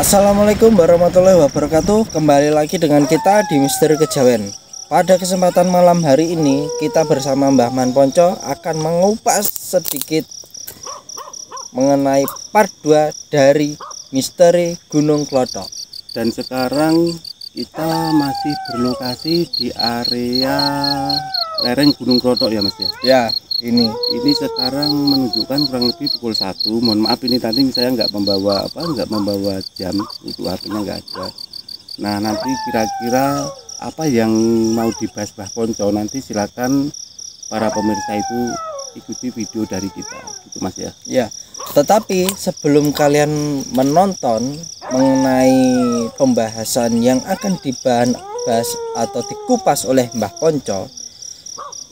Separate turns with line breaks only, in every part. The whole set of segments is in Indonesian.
Assalamualaikum warahmatullahi wabarakatuh. Kembali lagi dengan kita di Misteri Kejawen. Pada kesempatan malam hari ini kita bersama Mbah Man Ponco akan mengupas sedikit mengenai part 2 dari Misteri Gunung Klothok.
Dan sekarang kita masih berlokasi di area lereng Gunung Klothok ya Mas ya.
Ya, ini
sekarang menunjukkan kurang lebih pukul 1. Mohon maaf ini tadi saya nggak membawa jam, untuk HP-nya nggak ada. Nah, nanti kira-kira apa yang mau dibahas Mbah Ponco, nanti silakan para pemirsa itu ikuti video dari kita gitu Mas ya.
ya, tetapi sebelum kalian menonton mengenai pembahasan yang akan dibahas atau dikupas oleh Mbah Ponco,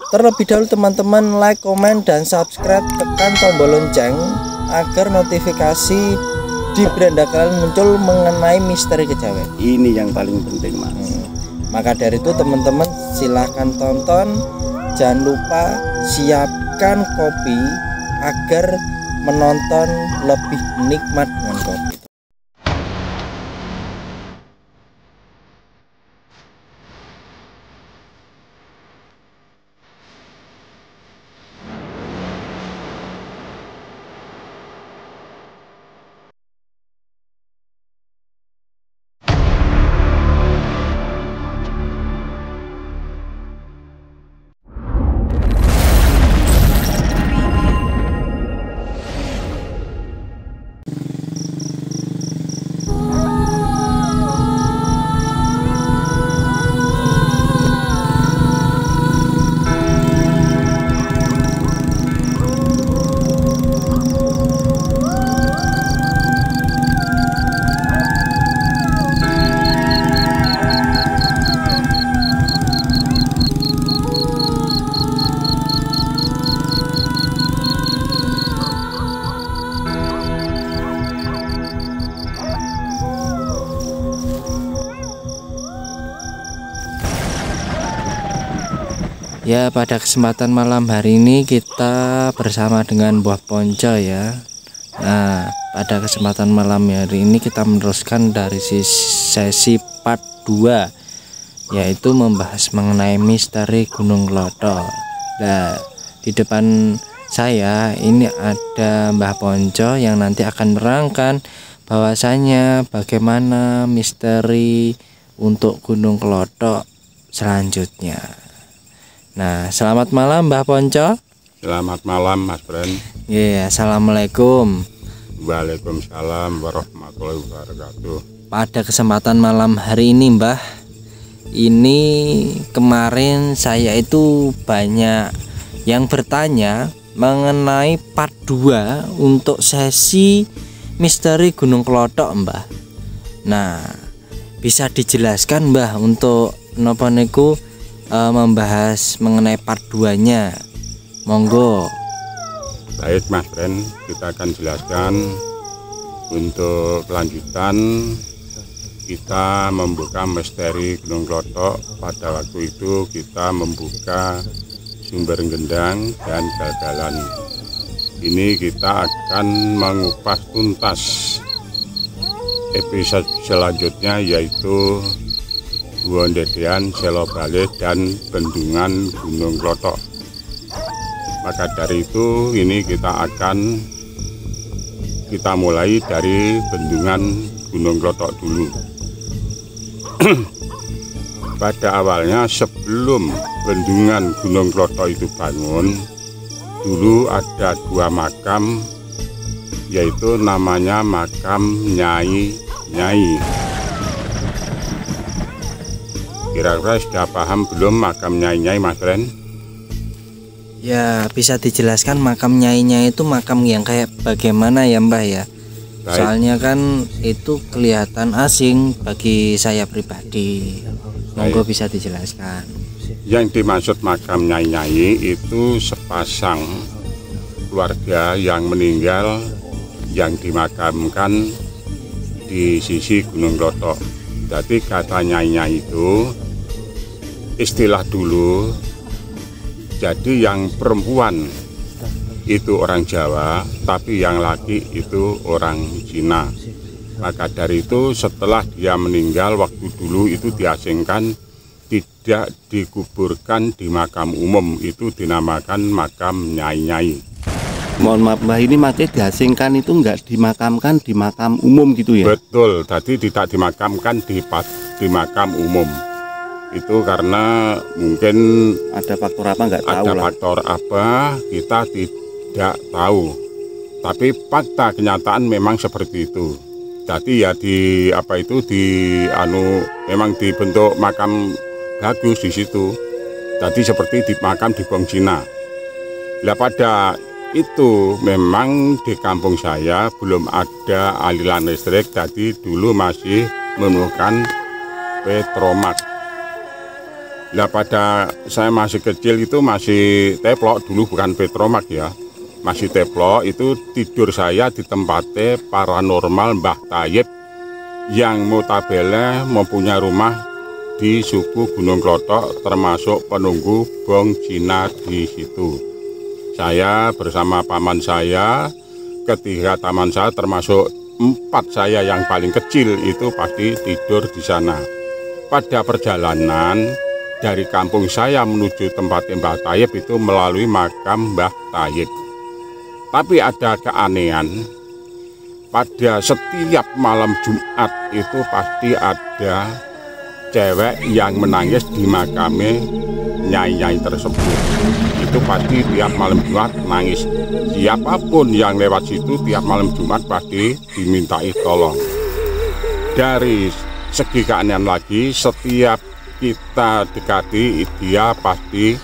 terlebih dahulu teman-teman like, komen, dan subscribe, tekan tombol lonceng agar notifikasi di beranda kalian muncul mengenai Misteri Kejawen.
Ini yang paling penting Mas.
Maka dari itu teman-teman silahkan tonton, jangan lupa siapkan kopi agar menonton lebih nikmat dengan kopi. Ya, pada kesempatan malam hari ini kita bersama dengan Mbah Ponco ya. Nah, pada kesempatan malam hari ini kita meneruskan dari sesi part 2, yaitu membahas mengenai Misteri Gunung Klothok. Nah, di depan saya ini ada Mbah Ponco yang nanti akan menerangkan bahwasanya bagaimana misteri untuk Gunung Klothok selanjutnya. Nah, selamat malam Mbah Ponco.
Selamat malam Mas Bren.
Iya, assalamualaikum.
Waalaikumsalam warahmatullahi wabarakatuh.
Pada kesempatan malam hari ini Mbah, ini kemarin saya itu banyak yang bertanya mengenai part 2 untuk sesi Misteri Gunung Klothok Mbah. Nah, bisa dijelaskan Mbah untuk napa niku membahas mengenai part 2-nya, monggo.
Baik Mas Bren, kita akan jelaskan untuk kelanjutan kita membuka misteri Gunung Klothok. Pada waktu itu kita membuka sumber gendang dan gagalan. Ini kita akan mengupas tuntas episode selanjutnya, yaitu Wondedean, Selobale, dan Bendungan Gunung Klothok. Maka dari itu ini kita mulai dari Bendungan Gunung Klothok dulu. Pada awalnya sebelum Bendungan Gunung Klothok itu bangun, dulu ada 2 makam, yaitu namanya makam Nyai. Kira-kira sudah paham belum makam Nyai Mas Ren?
Ya, bisa dijelaskan makam Nyai itu makam yang kayak bagaimana ya Mbah ya? Baik. Soalnya kan itu kelihatan asing bagi saya pribadi. Monggo bisa dijelaskan.
Yang dimaksud makam Nyai itu sepasang keluarga yang meninggal yang dimakamkan di sisi Gunung Klothok. Jadi kata Nyai itu istilah dulu. Jadi yang perempuan itu orang Jawa, tapi yang laki itu orang Cina.
Maka dari itu setelah dia meninggal waktu dulu itu diasingkan, tidak dikuburkan di makam umum, itu dinamakan makam Nyai-Nyai.
Mohon maaf Mbah, ini mati diasingkan itu enggak dimakamkan di makam umum gitu ya?
Betul, tadi tidak dimakamkan di makam umum. Itu karena mungkin
Ada faktor apa enggak tahu
ada
lah.
faktor apa kita tidak tahu. Tapi fakta kenyataan memang seperti itu. Jadi ya di apa itu memang dibentuk makam bagus di situ. Jadi seperti di makam di Bong Cina. Lah pada itu memang di kampung saya belum ada aliran listrik, jadi dulu masih menggunakan petromak. Lah pada saya masih kecil itu masih teplok, dulu bukan petromak ya, masih teplok. Itu tidur saya di tempatnya paranormal Mbah Tayyib yang notabene mempunyai rumah di suku Gunung Klothok, termasuk penunggu Bong Cina di situ. Saya bersama paman saya, ketiga teman saya termasuk 4 saya yang paling kecil itu pasti tidur di sana. Pada perjalanan dari kampung saya menuju tempat Mbah Tayyib itu melalui makam Mbah Tayyib. Tapi ada keanehan, pada setiap malam Jumat itu pasti ada cewek yang menangis di makamnya Nyai-Nyai tersebut. Itu pasti tiap malam Jumat nangis. Siapapun yang lewat situ tiap malam Jumat pasti dimintai tolong. Dari segi keanehan lagi, setiap kita dekati dia pasti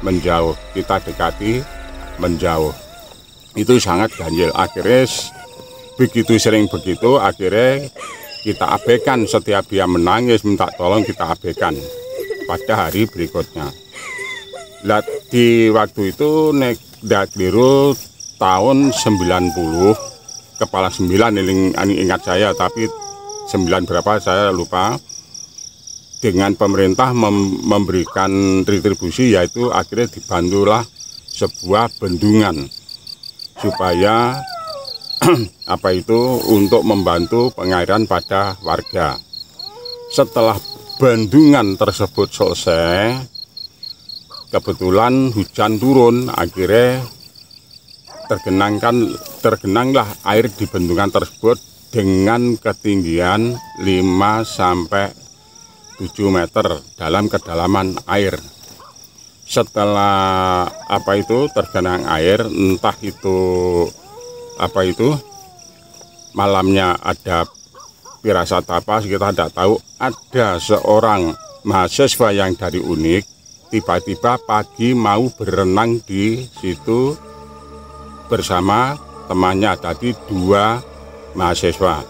menjauh. Kita dekati menjauh. Itu sangat ganjil. Akhirnya begitu sering begitu, akhirnya kita abaikan. Setiap dia menangis minta tolong kita abaikan pada hari berikutnya. Lah di waktu itu nek keliru tahun 90, kepala 9 ini ingat saya, tapi 9 berapa saya lupa. Dengan pemerintah memberikan retribusi, yaitu akhirnya dibantulah sebuah bendungan supaya apa itu untuk membantu pengairan pada warga. Setelah bendungan tersebut selesai, kebetulan hujan turun, akhirnya tergenanglah air di bendungan tersebut dengan ketinggian 5-7 meter dalam kedalaman air. Setelah apa itu tergenang air, entah itu apa itu malamnya ada firasat apa kita tidak tahu, ada seorang mahasiswa yang dari UNIK tiba-tiba pagi mau berenang di situ bersama temannya, tadi 2 mahasiswa.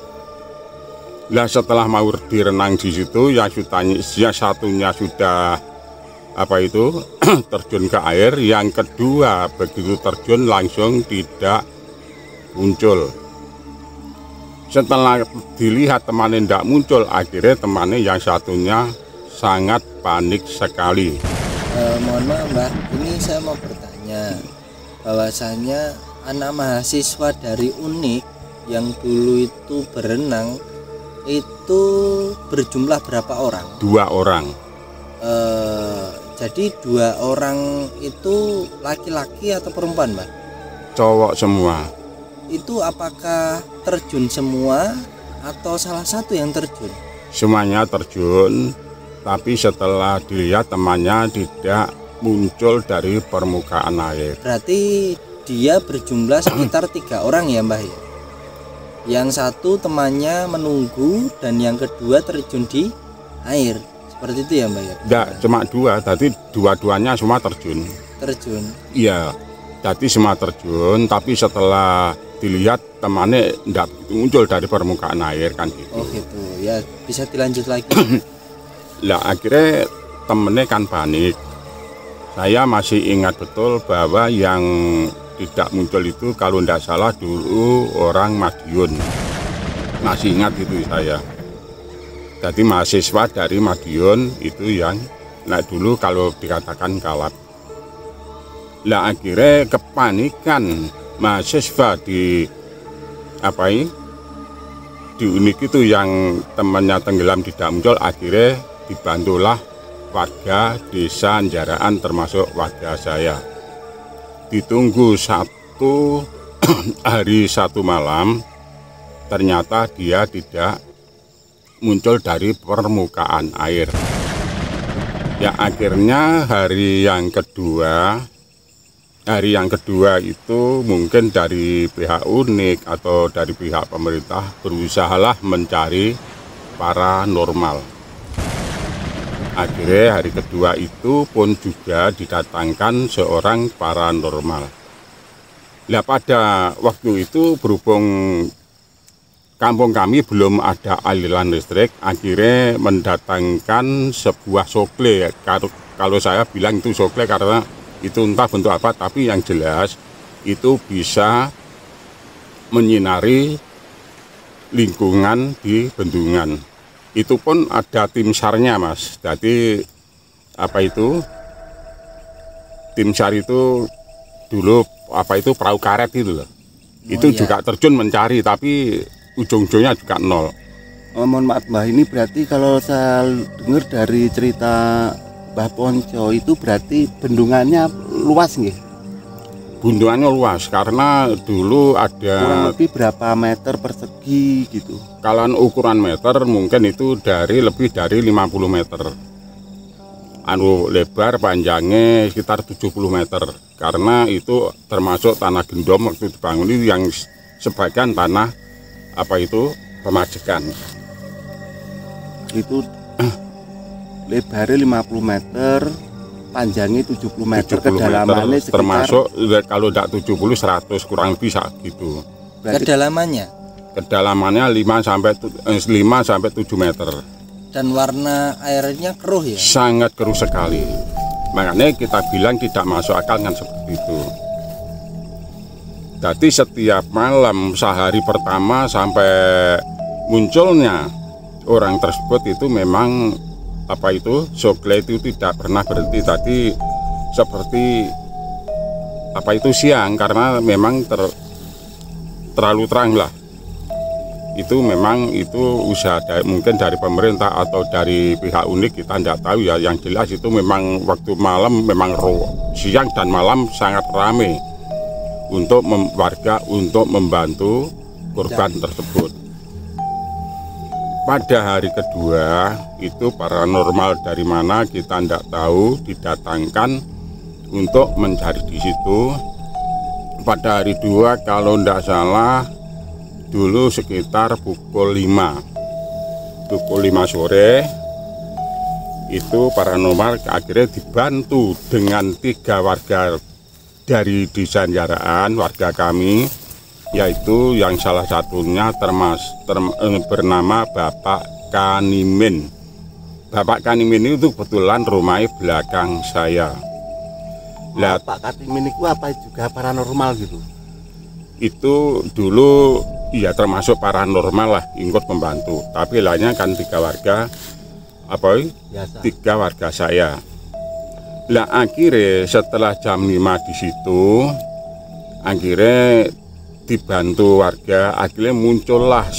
Nah setelah mau direnang di situ, yang satunya sudah apa itu terjun ke air, yang kedua begitu terjun langsung tidak muncul. Setelah dilihat temannya tidak muncul, akhirnya temannya yang satunya sangat panik sekali.
Mohon maaf Mbak, ini saya mau bertanya, bahwasanya anak mahasiswa dari UNIK yang dulu itu berenang itu berjumlah berapa orang?
2 orang.
Jadi 2 orang itu laki-laki atau perempuan Mbak?
Cowok semua.
Itu apakah terjun semua atau salah satu yang terjun?
Semuanya terjun. Tapi setelah dilihat temannya tidak muncul dari permukaan air.
Berarti dia berjumlah sekitar 3 orang ya Mbah ya? Yang satu temannya menunggu dan yang kedua terjun di air. Seperti itu ya Mbah ya?
Tidak, cuma 2, tadi dua-duanya semua terjun.
Terjun?
Iya, jadi semua terjun, tapi setelah dilihat temannya tidak muncul dari permukaan air kan gitu.
Oh gitu, ya bisa dilanjut lagi.
Lah akhirnya temennya kan panik. Saya masih ingat betul bahwa yang tidak muncul itu kalau tidak salah dulu orang Madiun. Masih ingat itu saya. Jadi mahasiswa dari Madiun itu yang dulu kalau dikatakan kalap. Lah akhirnya kepanikan mahasiswa di di Unik itu yang temannya tenggelam tidak muncul, akhirnya dibantulah warga desa Anjaraan termasuk warga saya. Ditunggu 1 hari 1 malam, ternyata dia tidak muncul dari permukaan air. Ya akhirnya hari yang kedua itu mungkin dari pihak Unik atau dari pihak pemerintah berusahalah mencari paranormal. Akhirnya hari kedua itu pun juga didatangkan seorang paranormal. Nah pada waktu itu berhubung kampung kami belum ada aliran listrik, akhirnya mendatangkan sebuah sokle. Kalau saya bilang itu sokle karena itu entah bentuk apa, tapi yang jelas itu bisa menyinari lingkungan di bendungan. Itu pun ada tim SAR-nya, Mas. Jadi tim SAR itu dulu perahu karet itu loh. Itu
iya.
juga terjun mencari, tapi ujung-ujungnya juga nol.
Mohon maaf Mbah, ini berarti kalau saya dengar dari cerita Mbah Ponco itu berarti bendungannya luas nggih?
Bendungannya luas karena dulu
Kurang
ada,
lebih berapa meter persegi gitu?
kalau ukuran meter mungkin itu lebih dari 50 meter. Lebar panjangnya sekitar 70 meter. Karena itu termasuk tanah gendom waktu dibangun itu yang sebagian tanah pemajekan.
Itu lebarnya 50 meter, panjangnya 70 meter,
70
kedalamannya
meter,
sekitar
termasuk kalau tidak 70 100 kurang lebih gitu.
berarti
Kedalamannya
Kedalamannya 5 sampai 7 meter.
dan warna airnya keruh ya.
Sangat keruh sekali. Makanya kita bilang tidak masuk akal kan seperti itu. Jadi setiap malam sehari pertama sampai munculnya orang tersebut itu memang sokle itu tidak pernah berhenti. Tadi seperti siang karena memang terlalu terang lah. Itu memang usaha mungkin dari pemerintah atau dari pihak Unik, kita tidak tahu ya. Yang jelas itu memang waktu malam memang siang dan malam sangat ramai untuk warga untuk membantu korban tersebut. Pada hari kedua itu paranormal dari mana kita tidak tahu, didatangkan untuk mencari di situ. Pada hari 2 kalau tidak salah dulu sekitar pukul 5 sore itu paranormal akhirnya dibantu dengan 3 warga dari desa Anjaraan, warga kami, yaitu yang salah satunya bernama Bapak Kanimin. Bapak Kanimin itu kebetulan rumahnya belakang saya. Lah
Pak Katimin itu apa juga paranormal gitu?
itu dulu ya termasuk paranormal lah, ikut membantu, tapi lainnya kan 3 warga
Biasa.
3 warga saya. Lah akhirnya setelah jam 5 di situ akhirnya dibantu warga, akhirnya muncullah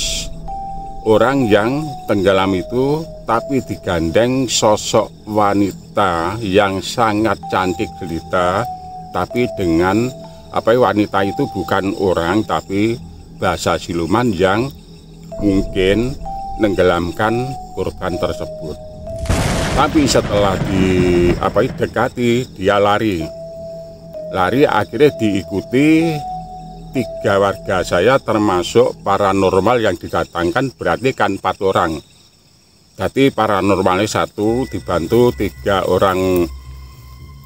orang yang tenggelam itu, tapi digandeng sosok wanita yang sangat cantik jelita, tapi dengan wanita itu bukan orang tapi bahasa siluman yang mungkin menenggelamkan korban tersebut. Tapi setelah dekati dia lari akhirnya diikuti 3 warga saya termasuk paranormal yang didatangkan, berarti kan 4 orang. Jadi paranormalnya 1 dibantu 3 orang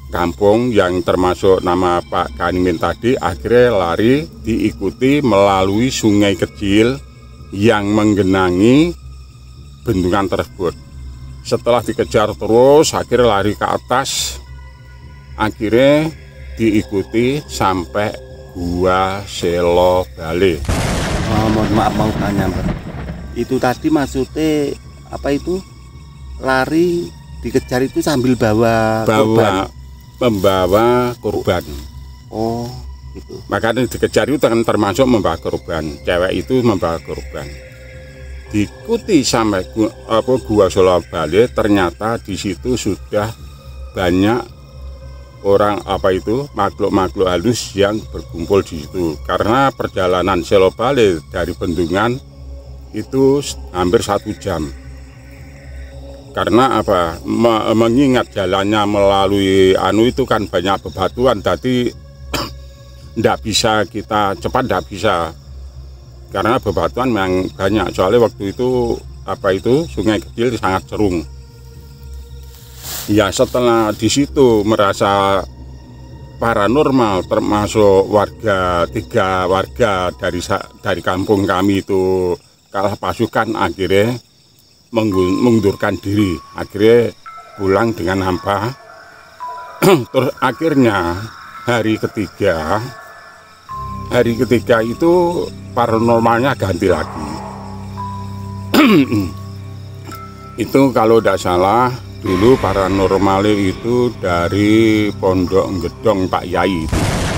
kampung yang termasuk nama Pak Kanimin tadi, akhirnya lari diikuti melalui sungai kecil yang menggenangi bendungan tersebut. Setelah dikejar terus akhirnya lari ke atas, akhirnya diikuti sampai Gua Selo Bale.
Mohon maaf mau tanya Mbak, itu tadi maksudnya lari dikejar itu sambil korban?
Membawa korban.
Oh gitu.
Makanya dikejar itu kan termasuk membawa korban. Cewek itu membawa korban. diikuti sampai Gua Solo Bale, ternyata di situ sudah banyak orang makhluk-makhluk halus yang berkumpul di situ. Karena perjalanan Selo Bale dari Bendungan itu hampir 1 jam. Karena mengingat jalannya melalui itu kan banyak bebatuan, jadi tidak bisa kita cepat, tidak bisa, karena bebatuan memang banyak. Soalnya waktu itu sungai kecil sangat cerung. Ya, setelah di situ merasa paranormal, termasuk 3 warga dari kampung kami itu kalah pasukan, akhirnya mengundurkan diri, akhirnya pulang dengan hampa. Terus akhirnya hari ketiga itu paranormalnya ganti lagi. Itu kalau tidak salah dulu paranormal itu dari Pondok Gedong Pak Yai,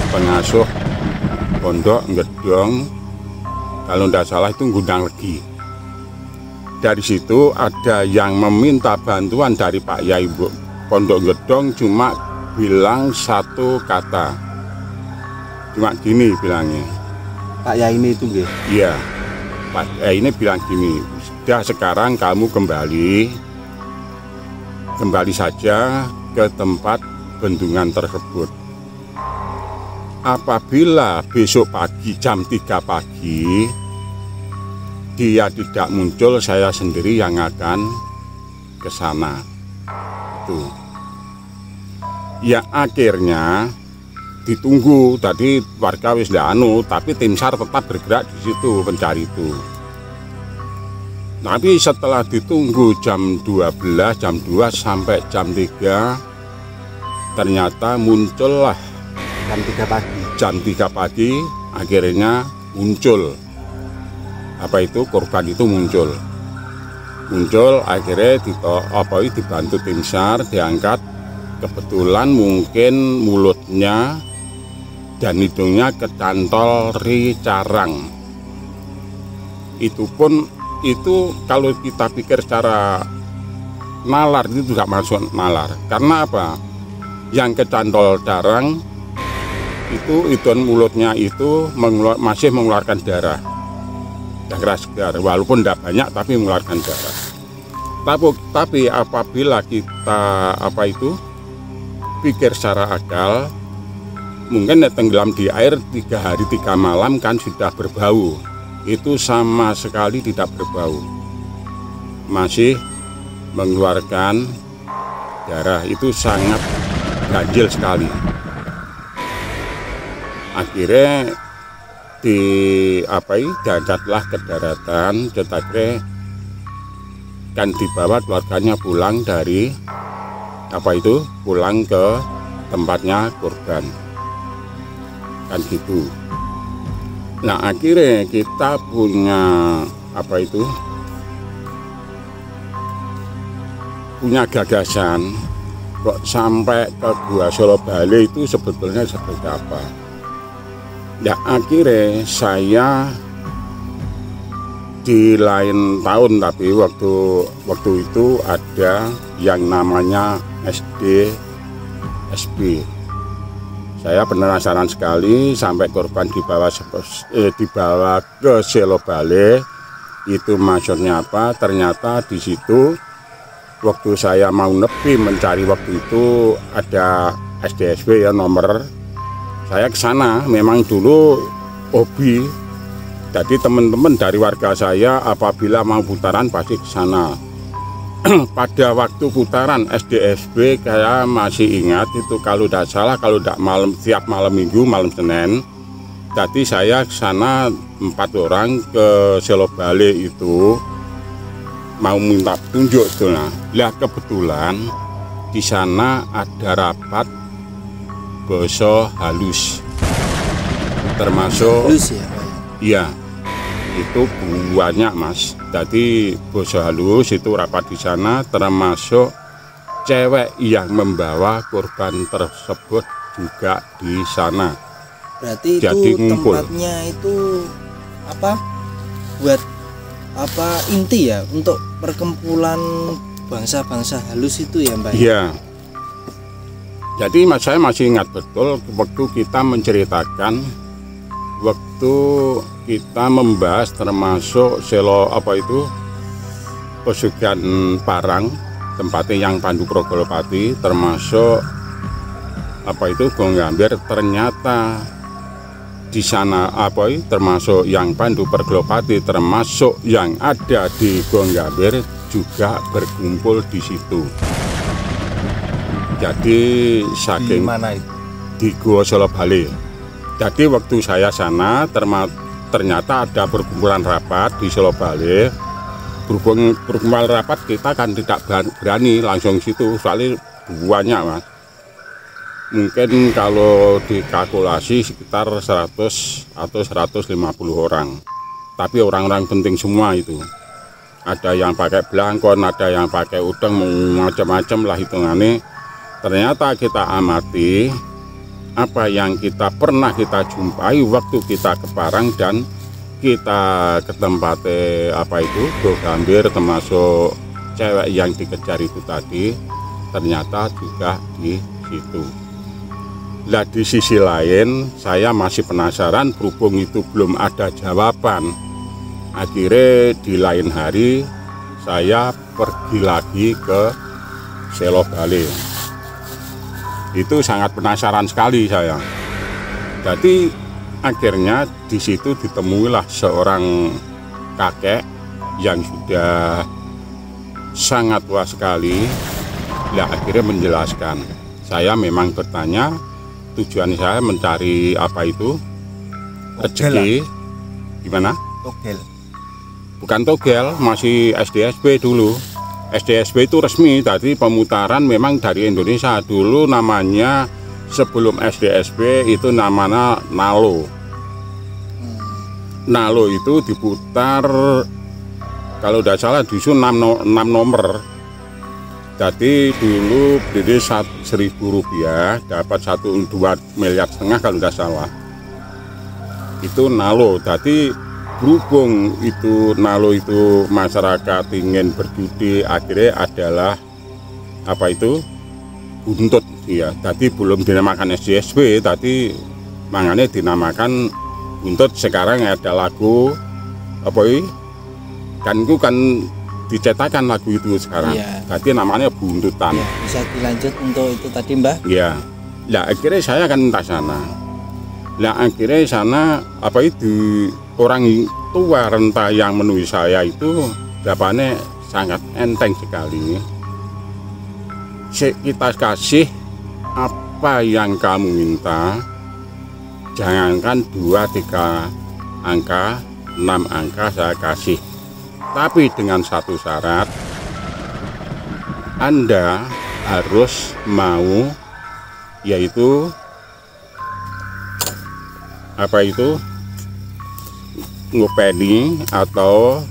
pengasuh Pondok Gedong, kalau tidak salah itu Gundang Legi. Dari situ ada yang meminta bantuan dari Pak Yai Pondok Gedong, cuma bilang 1 kata, cuma gini bilangnya.
Pak Yai ini itu nggih?
Iya, Pak Yai ini bilang gini, sudah sekarang kamu kembali saja ke tempat bendungan tersebut. Apabila besok pagi jam 3 pagi dia tidak muncul, saya sendiri yang akan ke sana. Itu. Ya, akhirnya ditunggu. Tadi warga wis tapi tim SAR tetap bergerak di situ pencari itu. Tapi setelah ditunggu jam 12, jam 2 sampai jam 3, ternyata muncullah jam 3 pagi akhirnya muncul korban itu muncul akhirnya dibantu tim SAR, diangkat. Kebetulan mungkin mulutnya dan hidungnya kecantol carang. Itu pun kalau kita pikir secara nalar itu tidak masuk nalar. Karena apa? Yang kecantol carang itu mulutnya itu masih mengeluarkan darah segar, walaupun tidak banyak tapi mengeluarkan darah. Tapi apabila kita pikir secara akal, mungkin tenggelam di air 3 hari 3 malam kan sudah berbau. Itu sama sekali tidak berbau, masih mengeluarkan darah. Itu sangat ganjil sekali. Akhirnya diangkatlah ke daratan, akhirnya kan dibawa keluarganya pulang dari pulang ke tempatnya korban, kan gitu. Nah, akhirnya kita punya punya gagasan kok sampai ke Gua Solo Bale itu sebetulnya seperti apa. Ya, akhirnya saya di lain tahun, tapi waktu itu ada yang namanya SDSB. Saya penasaran sekali sampai korban dibawa ke Selo Bale. Itu maksudnya apa? Ternyata di situ waktu saya mau nepi mencari, waktu itu ada SDSB ya, nomor. Saya ke sana memang dulu hobi. Jadi teman-teman dari warga saya apabila mau putaran pasti ke sana. Pada waktu putaran SDSB saya masih ingat itu, kalau tidak salah, kalau tidak tiap malam Minggu, malam Senin. Jadi saya ke sana 4 orang ke Selo Bale itu mau minta petunjuk itu. Nah, kebetulan di sana ada rapat basa halus, termasuk
halus ya, Pak?
Iya, itu banyak Mas. Jadi basa halus itu rapat di sana, termasuk cewek yang membawa korban tersebut juga di sana.
Berarti
jadi
itu
ngumpul.
Tempatnya itu buat inti ya untuk perkumpulan bangsa-bangsa halus itu ya Mbak?
Iya. Jadi saya masih ingat betul waktu kita menceritakan, waktu kita membahas termasuk selo Pesugihan Parang, tempatnya yang Pandu Progolopati, termasuk Gonggambir. Ternyata di sana termasuk yang Pandu Progolopati, termasuk yang ada di Gonggambir juga berkumpul di situ. Jadi saking
Di mana itu?
di Gua Solo Bale. Jadi waktu saya sana ternyata ada perkumpulan rapat di Solo Bale. Berhubung perkumpulan rapat kita kan tidak berani langsung situ, soalnya banyak Mas. Mungkin kalau dikalkulasi sekitar 100 atau 150 orang. Tapi orang-orang penting semua itu. Ada yang pakai belangkon, ada yang pakai udang, macam-macam lah hitungannya. Ternyata kita amati apa yang kita pernah kita jumpai waktu kita ke Parang dan kita ke tempat Gonggambir, termasuk cewek yang dikejar itu tadi, ternyata juga di situ. Nah, di sisi lain saya masih penasaran, berhubung itu belum ada jawaban. Akhirnya di lain hari saya pergi lagi ke Selo Bale. Itu sangat penasaran sekali saya. Jadi akhirnya di situ ditemuilah seorang kakek yang sudah sangat tua sekali. Nah, akhirnya menjelaskan. Saya memang bertanya, tujuan saya mencari rezeki. Gimana?
Togel.
Bukan togel, masih SDSB dulu. SDSB itu resmi, tadi pemutaran memang dari Indonesia. Dulu namanya, sebelum SDSB itu namanya Nalo. Nalo itu diputar, kalau tidak salah disun 6 nomor. Jadi dulu beli Rp1.000 dapat 1,2 miliar kalau tidak salah. Itu Nalo. Jadi berhubung itu Nalo itu masyarakat ingin berjudi, akhirnya adalah buntut ya. Tadi belum dinamakan SDSB, tadi makanya dinamakan buntut. Sekarang ada lagu kan dicetakan lagu itu sekarang.
Iya.
Tadi namanya Buntutan.
Ya, bisa dilanjut untuk itu tadi Mbah?
Ya. Nah, akhirnya saya akan entah sana. Nah, akhirnya sana orang tua renta yang menuju saya itu jawabannya sangat enteng sekali. Kita kasih apa yang kamu minta, jangankan 2-3 angka, 6 angka saya kasih. Tapi dengan satu syarat, Anda harus mau, yaitu ngopeni atau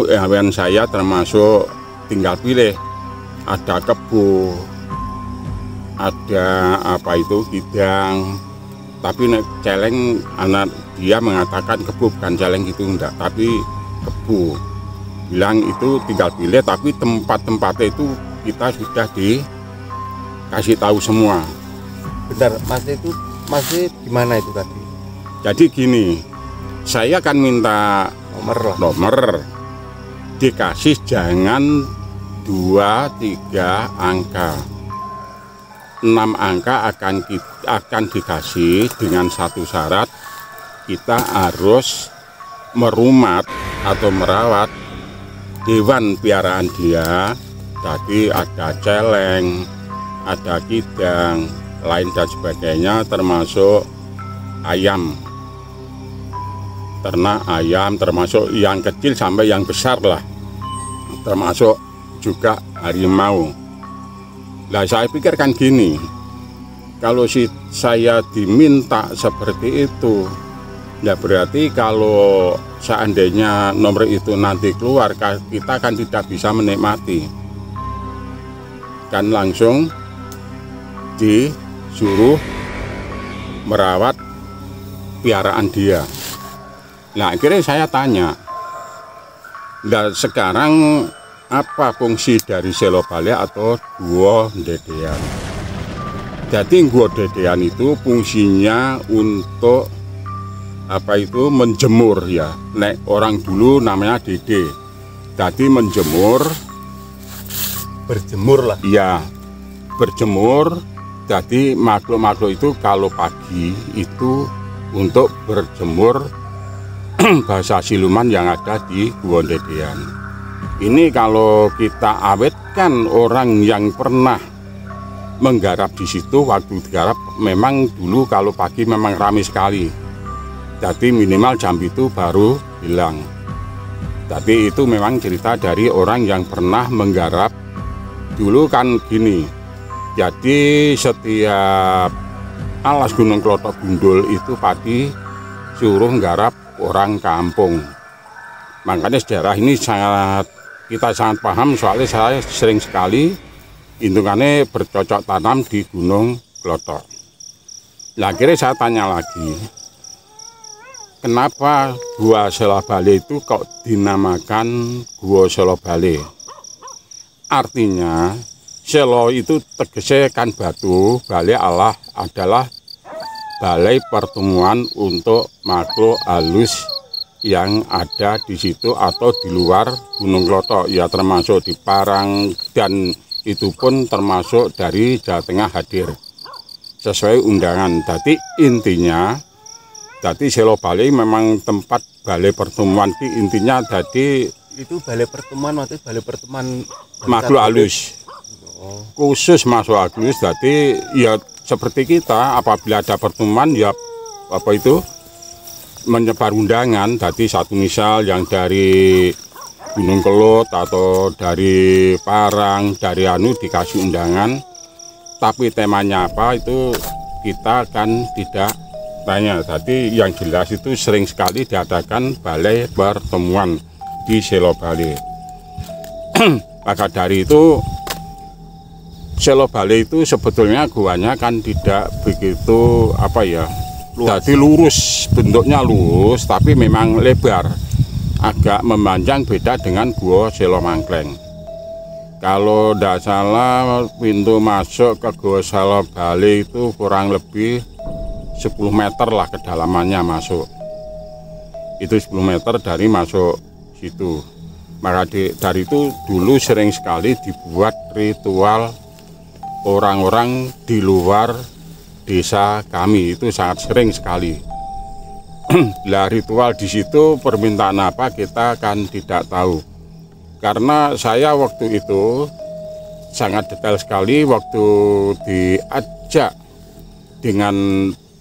hewan saya, termasuk tinggal pilih, ada kebo, ada bidang. Tapi celeng, anak dia mengatakan kebo, bukan celeng gitu enggak, tapi kebo. Bilang itu tinggal pilih, tapi tempat-tempatnya itu kita sudah dikasih tahu semua.
Bentar, Mas, itu masih gimana itu tadi?
Jadi gini, saya akan minta nomor, dikasih jangan 2-3 angka, 6 angka akan dikasih dengan satu syarat, kita harus merumat atau merawat hewan piaraan dia. Jadi ada celeng, ada kidang, lain dan sebagainya, termasuk ayam, ternak ayam, termasuk yang kecil sampai yang besar lah, termasuk juga harimau. Nah, saya pikirkan gini, kalau saya diminta seperti itu, ya berarti kalau seandainya nomor itu nanti keluar, kita kan tidak bisa menikmati, kan langsung disuruh merawat piaraan dia. Nah akhirnya saya tanya, nah sekarang apa fungsi dari Selo Bale atau Guwa Dedean? Jadi Guwa Dedean itu fungsinya untuk apa itu menjemur ya. Nek orang dulu namanya Dede. Jadi menjemur,
Berjemur lah.
ya berjemur. Jadi makhluk-makhluk itu kalau pagi itu untuk berjemur bahasa siluman yang ada di Guwa Dedean. Ini kalau kita awetkan orang yang pernah menggarap di situ, waktu digarap memang dulu kalau pagi memang ramai sekali. Jadi minimal jam itu baru hilang. Tapi itu memang cerita dari orang yang pernah menggarap. Dulu kan gini, jadi setiap alas Gunung Klothok Gundul itu pagi suruh nggarap orang kampung. Makanya sejarah ini kita sangat paham, soalnya saya sering sekali hitungannya bercocok tanam di Gunung Klothok. Nah, akhirnya saya tanya lagi, kenapa Guwa Selo Bale itu kok dinamakan Guwa Selo Bale? Artinya Selo itu tegese kan batu, Bale adalah balai pertemuan untuk makhluk halus yang ada di situ atau di luar Gunung Klothok, ya termasuk di Parang, dan itu pun termasuk dari Jawa Tengah hadir sesuai undangan. Jadi intinya, jadi Selo Bale memang tempat balai pertemuan, intinya jadi
Itu balai pertemuan, maksudnya balai pertemuan
makhluk halus. Khusus makhluk halus, jadi ya seperti kita apabila ada pertemuan ya apa itu menyebar undangan. Jadi satu misal yang dari Gunung Kelut atau dari Parang, dari anu dikasih undangan, tapi temanya apa itu kita kan tidak tanya. Jadi yang jelas itu sering sekali diadakan balai pertemuan di Selo Bale. Maka dari itu Selo Bale itu sebetulnya guanya kan tidak begitu apa ya, jadi lurus, bentuknya lurus tapi memang lebar, agak memanjang, beda dengan Guwa Selo Mangkleng. Kalau tidak salah pintu masuk ke Guwa Selo Bale itu kurang lebih 10 meter lah kedalamannya masuk. Itu 10 meter dari masuk situ. Maka dari itu dulu sering sekali dibuat ritual orang-orang di luar desa kami, itu sangat sering sekali. Lah ritual di situ permintaan apa kita kan tidak tahu. Karena saya waktu itu sangat detail sekali waktu diajak dengan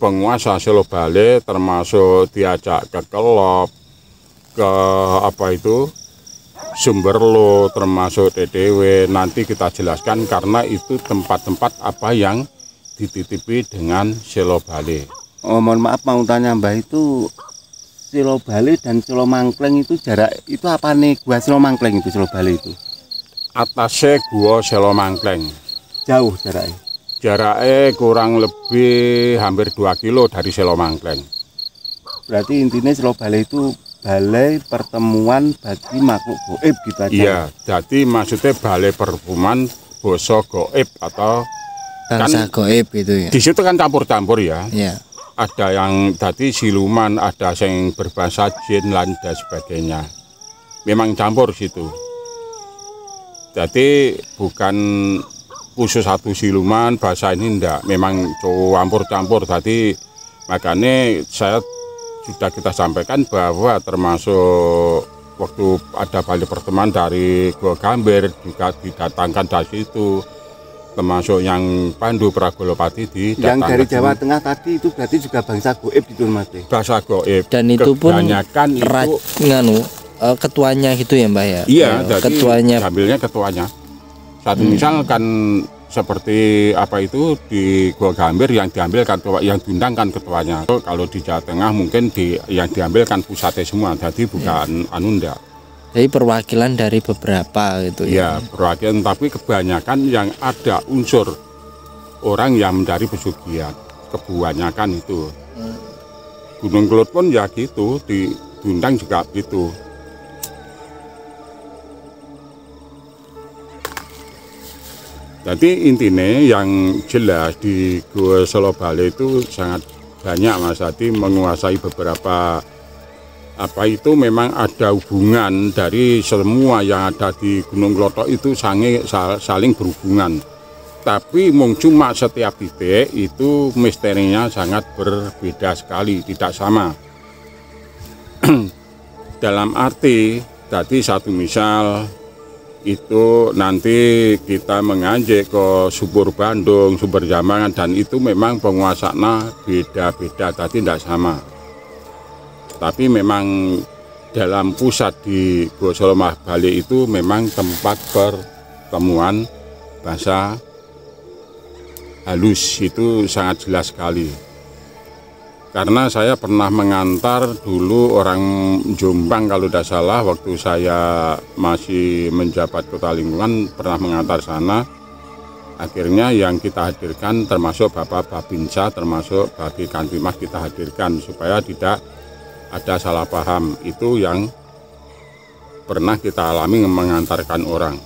penguasa Selo Bale, termasuk diajak ke Kelop, ke apa itu Sumberlo, termasuk TDW, nanti kita jelaskan karena itu tempat-tempat apa yang dititipi dengan Selo Bale.
Oh, mohon maaf mau tanya Mbah, itu Selo Bale dan Selo Mangkleng itu jarak itu apa nih? Gua Selo Mangkleng itu Selo Bale itu
Atasnya Guwa Selo Mangkleng.
jauh jaraknya?
Jaraknya kurang lebih hampir 2 kilo dari Selo Mangkleng.
Berarti intinya Selo Bale itu balai pertemuan bagi makhluk goib gitu aja.
Iya, jadi maksudnya balai pertemuan basa goib atau
Bangsa goib itu ya.
di situ kan campur-campur ya.
Iya.
Ada yang tadi siluman, ada yang berbahasa jin dan sebagainya. Memang campur situ. Jadi bukan khusus satu siluman, bahasa ini enggak. Memang campur-campur. Jadi makanya sudah kita sampaikan bahwa termasuk waktu ada balai pertemuan dari Guwa Gambir juga didatangkan dari situ. Termasuk yang Pandu Pragolopati didatangkan.
Yang dari Jawa Tengah tadi itu berarti juga bangsa goib gitu Mas.
Bahasa goib.
Dan itu pun
kebanyakan itu
ketuanya gitu ya Mbah ya.
iya, jadi
ketuanya.
ambilnya ketuanya. Satu misal kan seperti apa itu di Guwa Gambir yang diambil ketua, yang diundang kan ketuanya. Kalau di Jawa Tengah mungkin yang diambil kan pusatnya semua, jadi bukan anu ndak.
Jadi perwakilan dari beberapa gitu ya.
Ya, perwakilan, tapi kebanyakan yang ada unsur orang yang mencari pesugihan, kebanyakan itu. Gunung Kelut pun ya gitu, diundang juga begitu. Jadi intinya yang jelas di Gua Solo Bale itu sangat banyak Mas Hadi menguasai beberapa apa itu memang ada hubungan dari semua yang ada di Gunung Klothok itu saling berhubungan. Tapi cuma setiap titik itu misterinya sangat berbeda sekali, tidak sama. Dalam arti tadi satu misal itu nanti kita menganjek ke Subur Bandung, Sumber Jambangan, dan itu memang penguasanya beda-beda, tadi tidak sama. Tapi memang dalam pusat di Gua Solo Bale itu memang tempat pertemuan bahasa halus, itu sangat jelas sekali. Karena saya pernah mengantar dulu orang Jombang kalau tidak salah, waktu saya masih menjabat Kota Lingkungan pernah mengantar sana. Akhirnya yang kita hadirkan termasuk Bapak Babinsa, termasuk Babi Kantimas kita hadirkan supaya tidak ada salah paham. Itu yang pernah kita alami mengantarkan orang.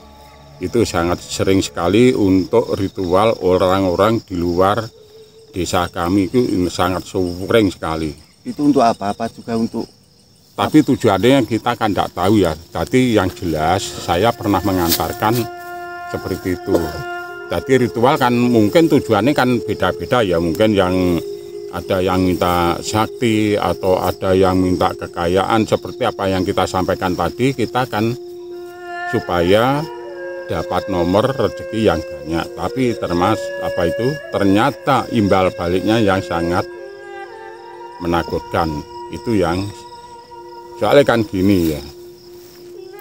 Itu sangat sering sekali untuk ritual orang-orang di luar desa kami, itu sangat sering sekali.
Itu untuk apa? Apa juga untuk?
Tapi tujuannya kita kan tidak tahu ya. Jadi yang jelas saya pernah mengantarkan seperti itu. Jadi ritual kan mungkin tujuannya kan beda-beda ya. Mungkin yang ada yang minta sakti atau ada yang minta kekayaan, seperti apa yang kita sampaikan tadi. Kita kan supaya dapat nomor rezeki yang banyak, tapi ternyata imbal baliknya yang sangat menakutkan. Itu yang soalnya kan gini ya,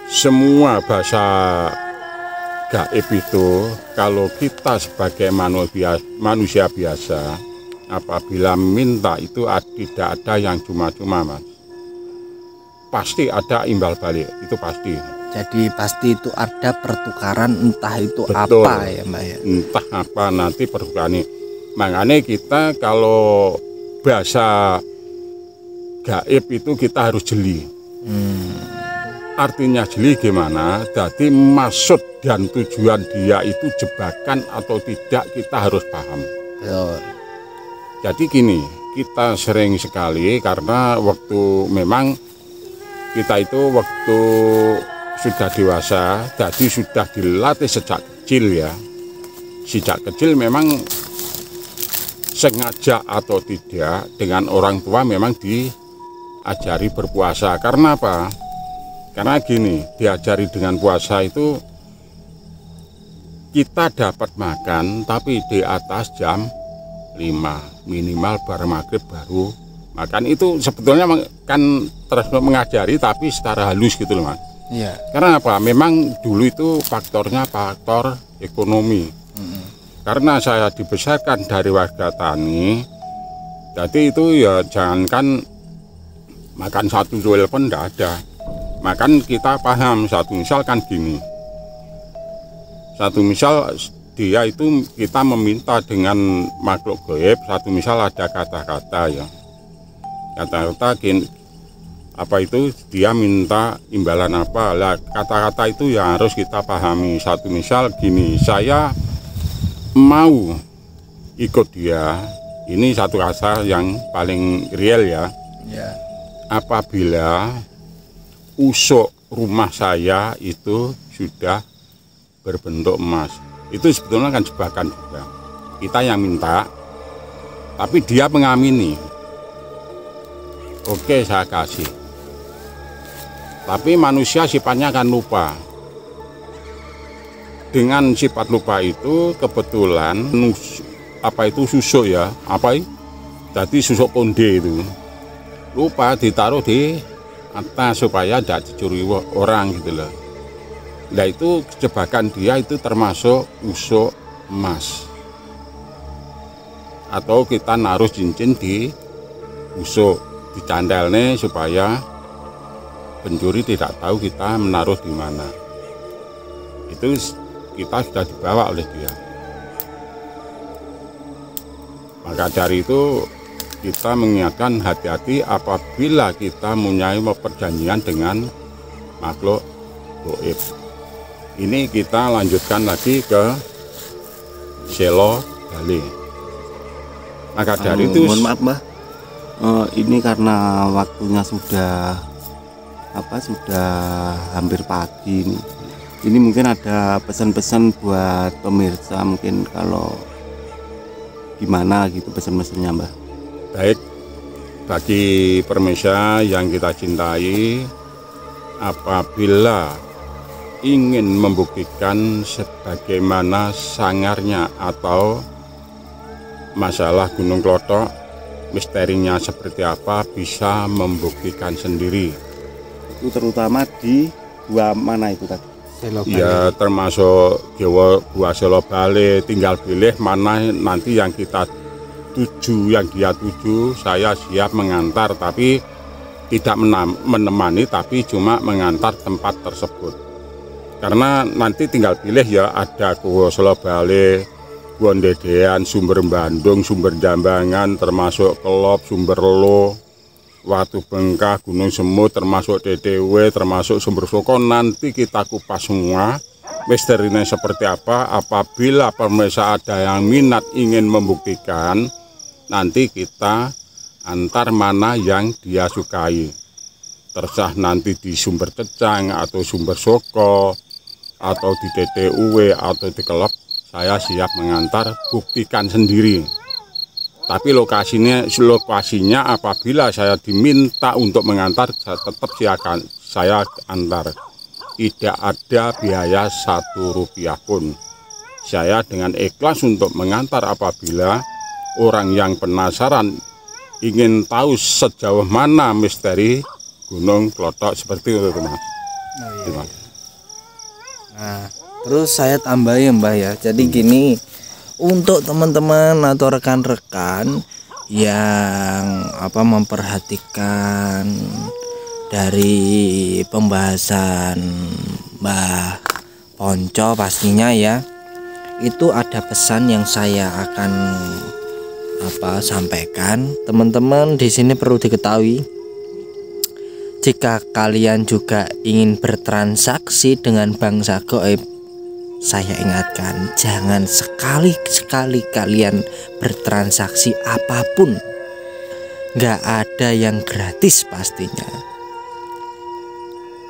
semua bahasa gaib itu kalau kita sebagai manusia biasa apabila minta itu tidak ada yang cuma-cuma Mas, pasti ada imbal balik, itu pasti.
Jadi pasti itu ada pertukaran, entah itu
Betul.
apa ya Mbak ya.
Entah apa nanti pertukaran. Makanya kita kalau bahasa gaib itu kita harus jeli. Artinya jeli gimana? Jadi maksud dan tujuan dia itu jebakan atau tidak, kita harus paham.
Betul.
Jadi gini, kita sering sekali karena waktu memang kita itu waktu sudah dewasa, jadi sudah dilatih sejak kecil ya. Sejak kecil memang sengaja atau tidak dengan orang tua memang diajari berpuasa. Karena apa? Karena gini, diajari dengan puasa itu kita dapat makan tapi di atas jam 5, minimal bar maghrib baru makan. Itu sebetulnya kan terus mengajari tapi secara halus gitu loh Mas.
Iya.
Karena apa? Memang dulu itu faktornya faktor ekonomi. Karena saya dibesarkan dari warga tani, jadi itu ya jangankan makan satu doel pun tidak ada. Makan kita paham, satu misal kan gini. Satu misal dia itu kita meminta dengan makhluk gaib, satu misal ada kata-kata ya. Kata-kata apa itu dia minta imbalan apa lah, kata-kata itu yang harus kita pahami. Satu misal gini, saya mau ikut dia, ini satu kata yang paling real ya. Apabila usuk rumah saya itu sudah berbentuk emas, itu sebetulnya kan jebakan juga. Kita yang minta tapi dia mengamini, oke saya kasih. Tapi manusia sifatnya akan lupa. Dengan sifat lupa itu kebetulan apa itu susuk ya, apa itu? Jadi susuk konde itu lupa ditaruh di atas supaya tidak dicuri orang gitu loh. Nah itu jebakan dia itu termasuk usuk emas. Atau kita naruh cincin di usuk, dicandalnya supaya pencuri tidak tahu kita menaruh di mana. Itu kita sudah dibawa oleh dia. Maka dari itu kita mengingatkan hati-hati apabila kita mempunyai perjanjian dengan makhluk gaib. Ini kita lanjutkan lagi ke Selo Bali. Maka dari itu,
mohon maaf Mbah, ini karena waktunya sudah hampir pagi nih. Ini mungkin ada pesan-pesan buat pemirsa, mungkin kalau gimana gitu pesan-pesannya Mbah.
baik bagi pemirsa yang kita cintai, apabila ingin membuktikan sebagaimana sangarnya atau masalah Gunung Klothok, misterinya seperti apa, bisa membuktikan sendiri.
Itu terutama di gua mana itu tadi?
Ya, termasuk Gua Selo Bali. Tinggal pilih mana nanti yang kita tuju, yang dia tuju. Saya siap mengantar, tapi tidak menemani, tapi cuma mengantar tempat tersebut. Karena nanti tinggal pilih ya, ada Gua Selo Bali, Gua Dedean, Sumber Bandung, Sumber Jambangan, termasuk Kelop, Sumber Lo, Watu Bengkah, Gunung Semut, termasuk DDW, termasuk Sumber Soko. Nanti kita kupas semua misterinya seperti apa. Apabila pemirsa ada yang minat ingin membuktikan, nanti kita antar mana yang dia sukai. Terserah nanti di Sumber Cecang atau Sumber Soko atau di DDW atau di Kelop, saya siap mengantar, buktikan sendiri. Tapi lokasinya apabila saya diminta untuk mengantar, saya antar. Tidak ada biaya Rp1 pun. Saya dengan ikhlas untuk mengantar apabila orang yang penasaran ingin tahu sejauh mana misteri Gunung Klothok, seperti itu Mas.
Nah, terus saya tambahin Mbah ya. Jadi gini, untuk teman-teman atau rekan-rekan yang memperhatikan dari pembahasan Mbah Ponco pastinya ya, itu ada pesan yang saya akan sampaikan. Teman-teman di sini perlu diketahui, jika kalian juga ingin bertransaksi dengan bangsa gaib, saya ingatkan, jangan sekali-sekali kalian bertransaksi apapun. Gak ada yang gratis pastinya.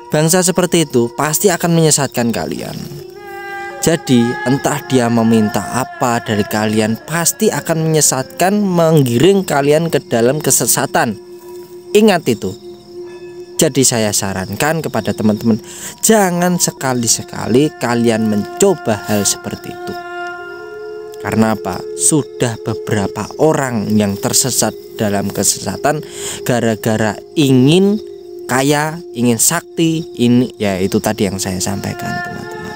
Bangsa seperti itu pasti akan menyesatkan kalian. Jadi entah dia meminta apa dari kalian, pasti akan menyesatkan, menggiring kalian ke dalam kesesatan. Ingat itu. Jadi saya sarankan kepada teman-teman, jangan sekali-sekali kalian mencoba hal seperti itu. Karena apa? Sudah beberapa orang yang tersesat dalam kesesatan gara-gara ingin kaya, ingin sakti. Ini ya, itu tadi yang saya sampaikan teman-teman.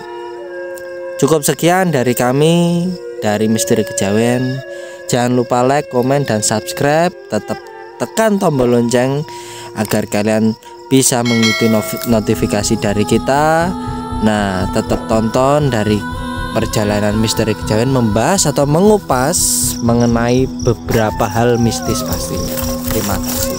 Cukup sekian dari kami, dari Misteri Kejawen. Jangan lupa like, komen, dan subscribe. Tetap tekan tombol lonceng agar kalian bisa mengikuti notifikasi dari kita. Nah, tetap tonton dari perjalanan Misteri Kejawen, membahas atau mengupas mengenai beberapa hal mistis pastinya. Terima kasih.